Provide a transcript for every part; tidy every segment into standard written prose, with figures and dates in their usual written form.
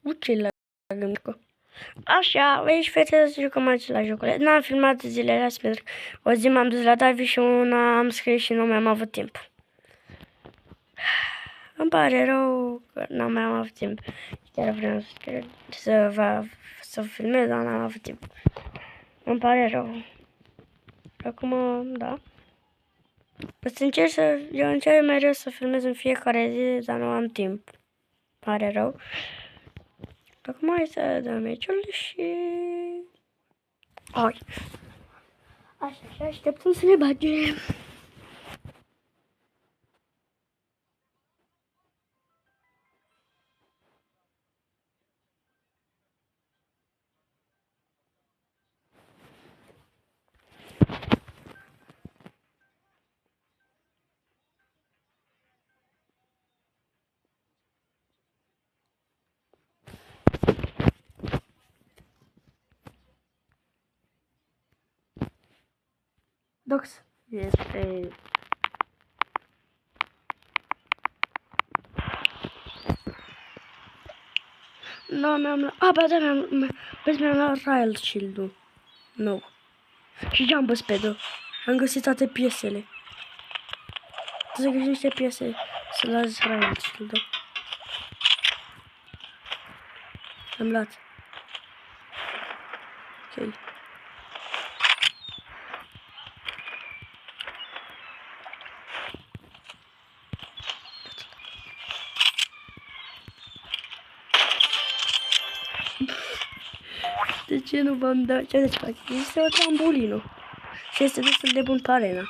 ucid la gâmnică. Așa, aici fetele să jucăm aici la jocurile. N-am filmat zilele astea pentru că o zi m-am dus la Davi și una am scris și nu mi-am avut timp. Îmi pare rău că n-am mai avut timp. Chiar vreau să filmez, dar n-am avut timp. Îmi pare rău. Acum, da. Eu încerc mereu să filmez în fiecare zi, dar nu am timp. Pare rău. Acum hai să dăm meciul și... Hai. Așa, și așteptăm să ne bagem. Dox este... Nu, mi-am luat... A, ba da, mi-am luat Rail Shield-ul. Nu. Și Jumbo Speed-ul. Am găsit toate piesele. Să găsi niște piese să las Rail Shield-ul. Am luat. Ok. De ce nu v-am dat? Ce să fac? Este o trambulină. Și este destul de bun pe arena.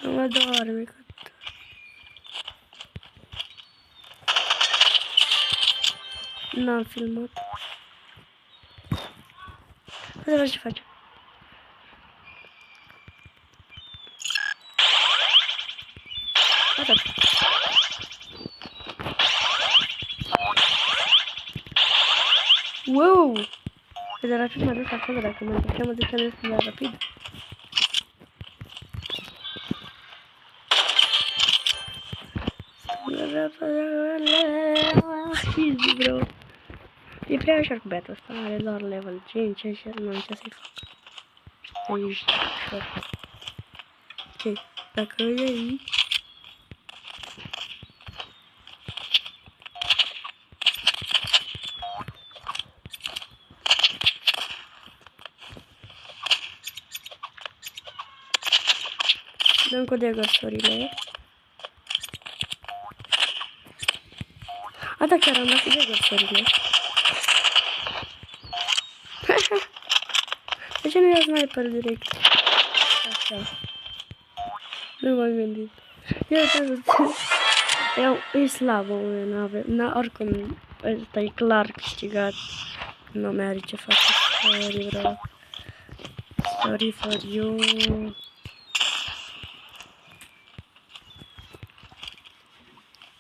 Nu mă doarme că... N-am filmat. Hai să văd ce facem. Atât. Wow! Cât de rapid m-a dus acolo, dacă mă duceam destul de rapid. Easy, bro. E prea ușor cu băiatul ăsta, are doar level 5 și nu știu ce să-i fac. Ești ușor. Ok, dacă e aici... Dăm cu degăsurile. A, da, chiar am dat cu degăsurile. De ce nu iau sniper direct? Așa. Nu m-am gândit. E slabă, oricum, ăsta e clar câștigat. Nu mai are ce face. Sorry, bro. Sorry for you.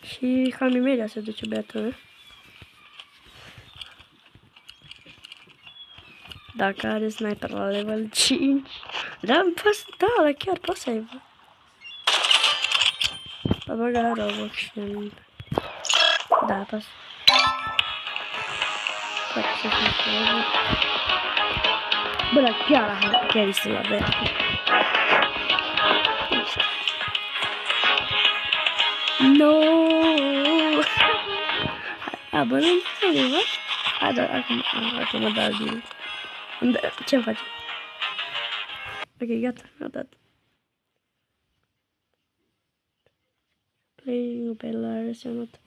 Și cam imediat se duce băiatul. Dacă are sniper la level 5. Da, chiar poți să aibă. A băgat Robux și... Da, poți. Poate să fie. Bă, dar chiar este la băiatul. No! A, bă, nu înțeleg, bă? A, da, acum mă dau din... Ce-mi face? Ok, gata, mi-a dat. Play pe la reționat.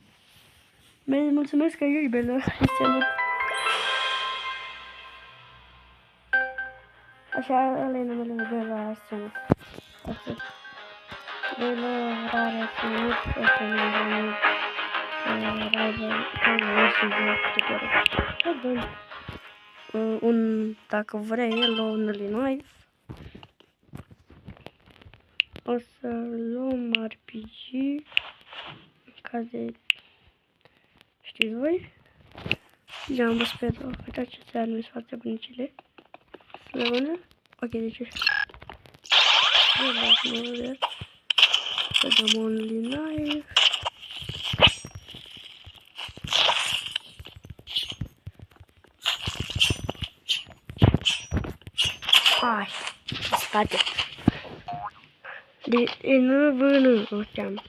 Bine, mulțumesc că ești pe la reționat. Așa, ăla e numele de la reționat. Atât. De la reționat, ăsta nu e numit. Dacă vrei, luăm un knife. O să luăm RPG. Ca de... Știți voi? Jumbo Speed. Uitați ce arme sunt foarte bunicile. Să le vână? Ok, deci... Să dăm only knife. Ai, spate. Nu vână, o cheamă.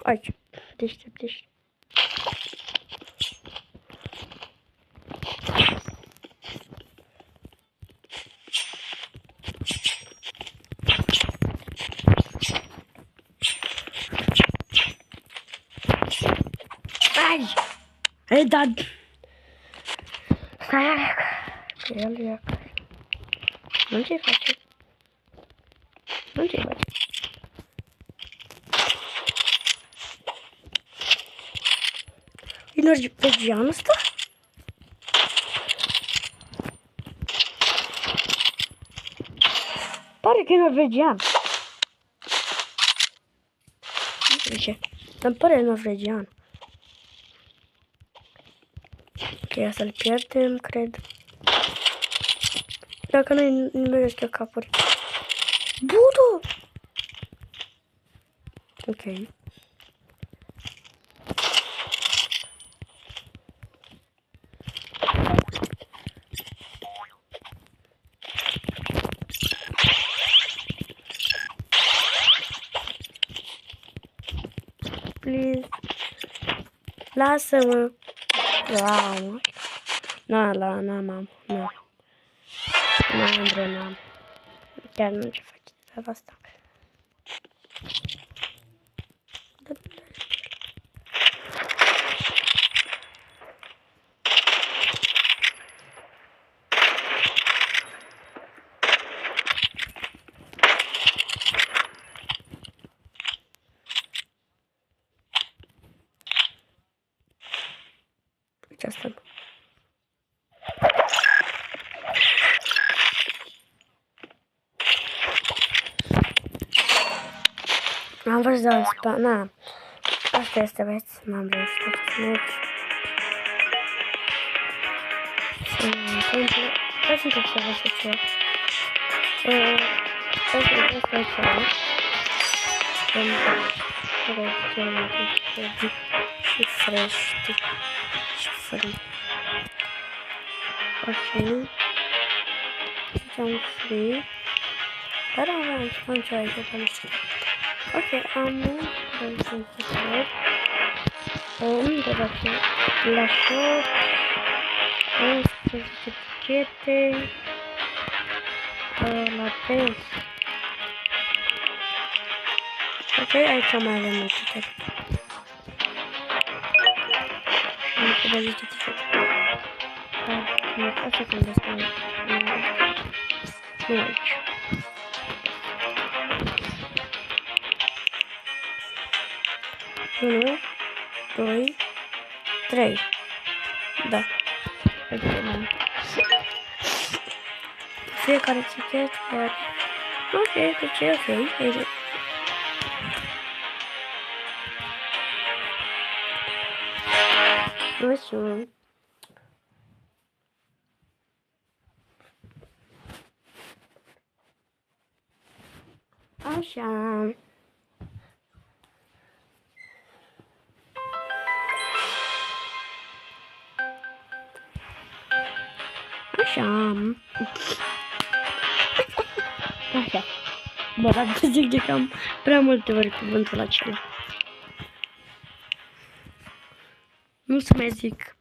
Aici, deștept. Ai! Ei, dar... Stai, Alec! Că el e acasă. Nu ce-i face? Nu ce-i face? E norvegian ăsta? Pare că e norvegian. Nu știu de ce. Dar-mi pare norvegian. Ok, să-l pierdem, cred. Dacă nu-i nimerește capuri. Budo! Ok. Please. Lasă-mă. Wow. N-am. N-am. Chiar nu ce face de asta. Uite asta. Am vrut să dau spa, na. Asta este, vezi, n-am reușit. Se întâmplă. Hai să întreb să văd ce ceva. Hai să întreb să văd ceva. Și frești. Ok. Zicem free. Dar aveam ceva aici, că nu știu. Ok, am unde va fi? La shop 11 etichete la pes. Ok, aici mai avem etichete. Nu știu de 10 etichete. Asta cum despre nu aici. 1, 2, 3. Da. Fiecare etichetă are... Ok, deci e ok. Nu știu. Așa. Așa. Bă, dar zic de cam prea multe ori cuvântul acela. Nu să mai zic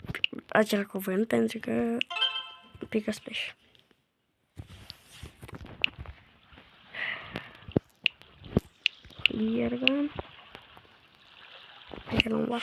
acel cuvânt pentru că pică speș. Iergan. Hai că l-am luat.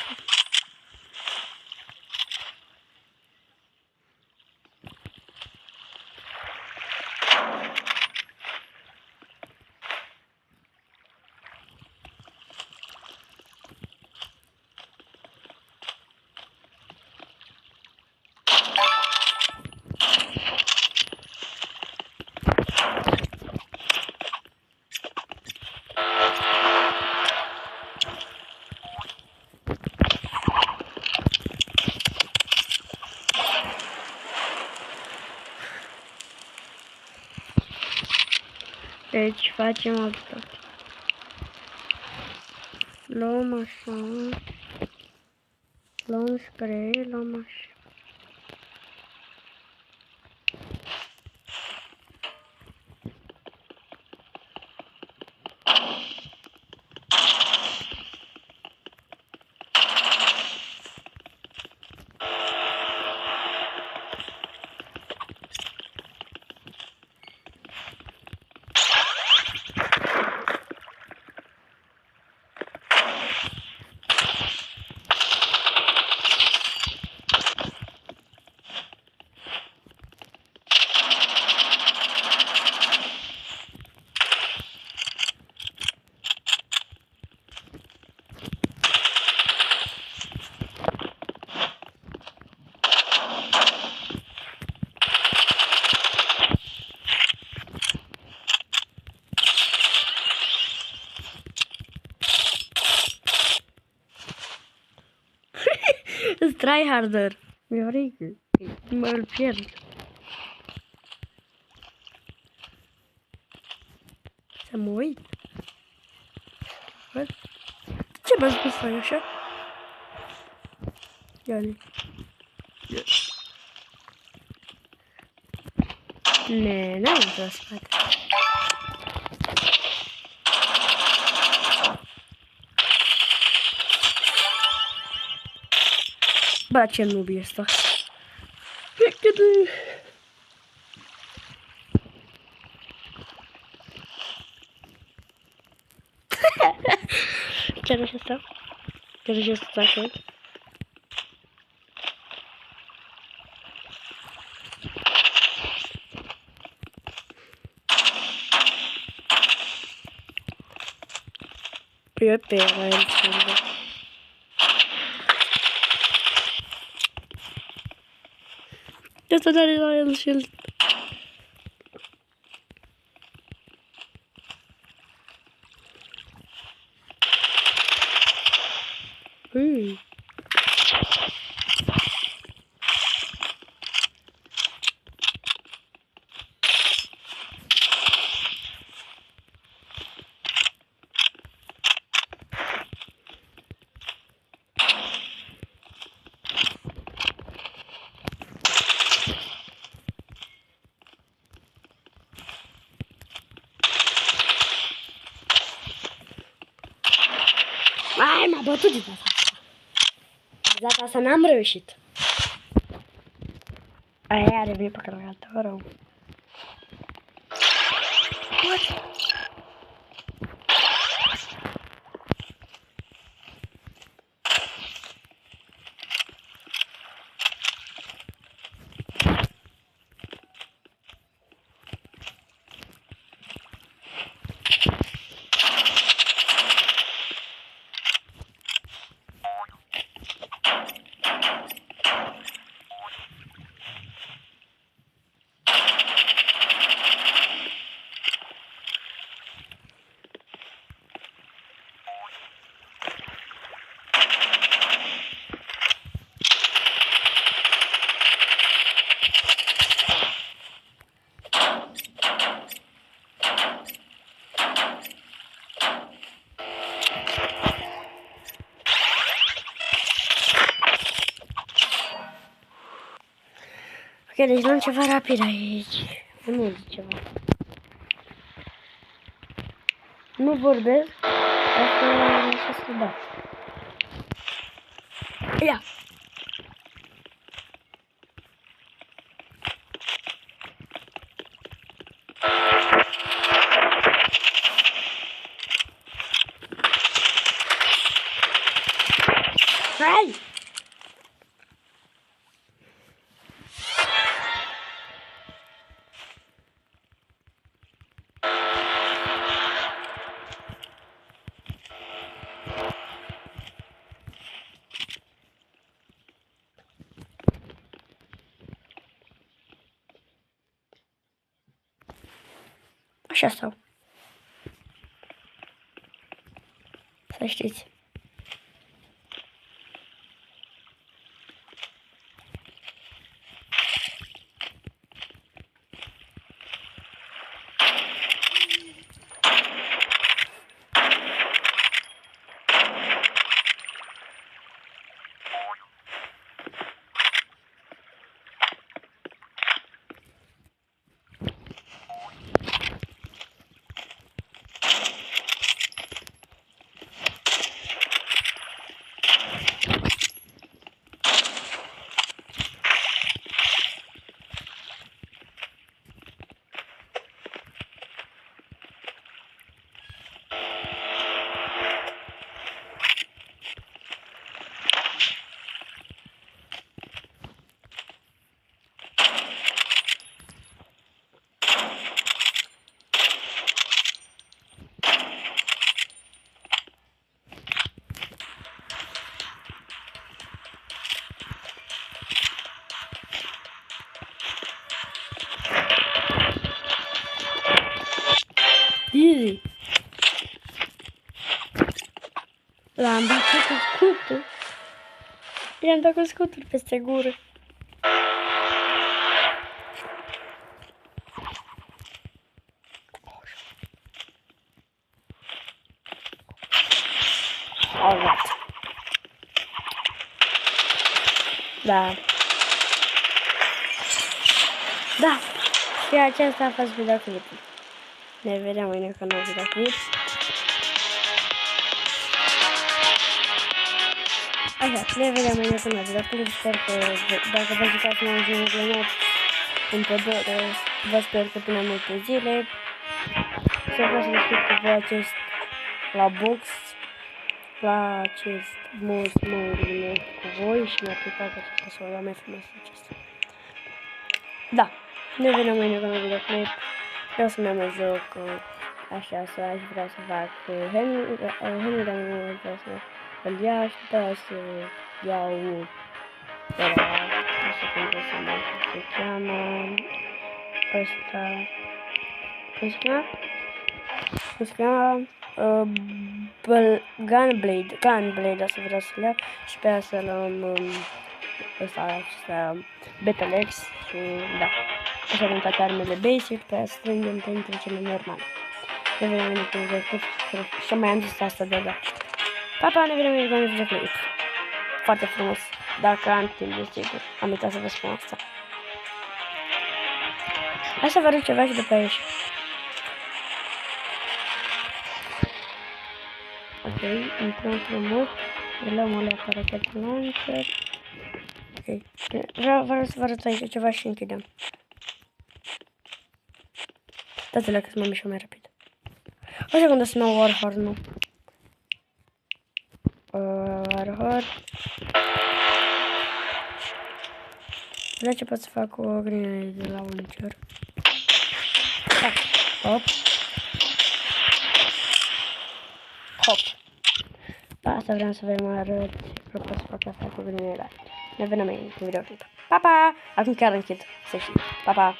Deci facem altă. Luăm așa. Luăm spray, luăm așa. Tryharder. Mi-e oribil. Mă-l pierd. Să mă uit. Ce m-a spus să așa? Ia-le. N-am să spate. Bă, ce noob e ăsta? Ce-ar fi asta? Ce-ar fi asta, cred? Eu pe ela, el sâmbă. Asta n-are la el shield. Ai, m-a bătut de data asta. De data asta n-am reușit. Aia are venit pe calculatorul. What? Ok, deci luăm ceva rapid aici. Nu zic ceva. Nu vorbesc. Asta să bat. Ia! Hai! Așa stau. Să știți. L-am dat cu scutul. I-am dat cu scutul peste gură. Alright. Da. Da. Și acesta a fost videoclipul. Ne vedem mâine cu un nou videoclip. Așa, ne vedem mâine cu un nou videoclip. Sper că dacă vă jucați mai mult în pădure, vă sper că până multe zile. Să vă să deschid cu voi acest la box. La acest mod cu voi și mi-a plăcut acesta să o iau mai frumos acesta. Da, ne vedem mâine cu un videoclip. Vreau să mi-am joc așa, să aș vrea să fac Henry, dar nu vreau să îl iau și după să iau de la, nu știu cum să se cheamă, ăsta, cum se cheamă? Cum se cheamă? Gunblade, asta vreau să-l iau și pe aia să luăm ăsta, Battle Axe și da. Așa avem toate armele basic, pe aia strângem printre cele normale. Ne vedem în videoclip și mai am zis asta de dat. Pa, ne vedem în videoclip. Foarte frumos, dacă am timp, desigur. Am uitat să vă spun asta. Hai să vă arăt ceva și după aici. Ok, intrăm frumos. Ne luăm alea ca rachetă launcher. Ok, vreau să vă arăt aici ceva și închidem. Dați-le că mă mișcă mai rapid. O secundă să mă Warhorn-ul. Warhorn. Vreau ce pot să fac cu o grenadă de la launcher. Hop. Hop. Asta vreau să vă mai arăt. Vreau să fac asta cu grenadele astea. Ne vedem în videoclip. Pa, pa! Acum chiar închid. Să știi. Pa, pa!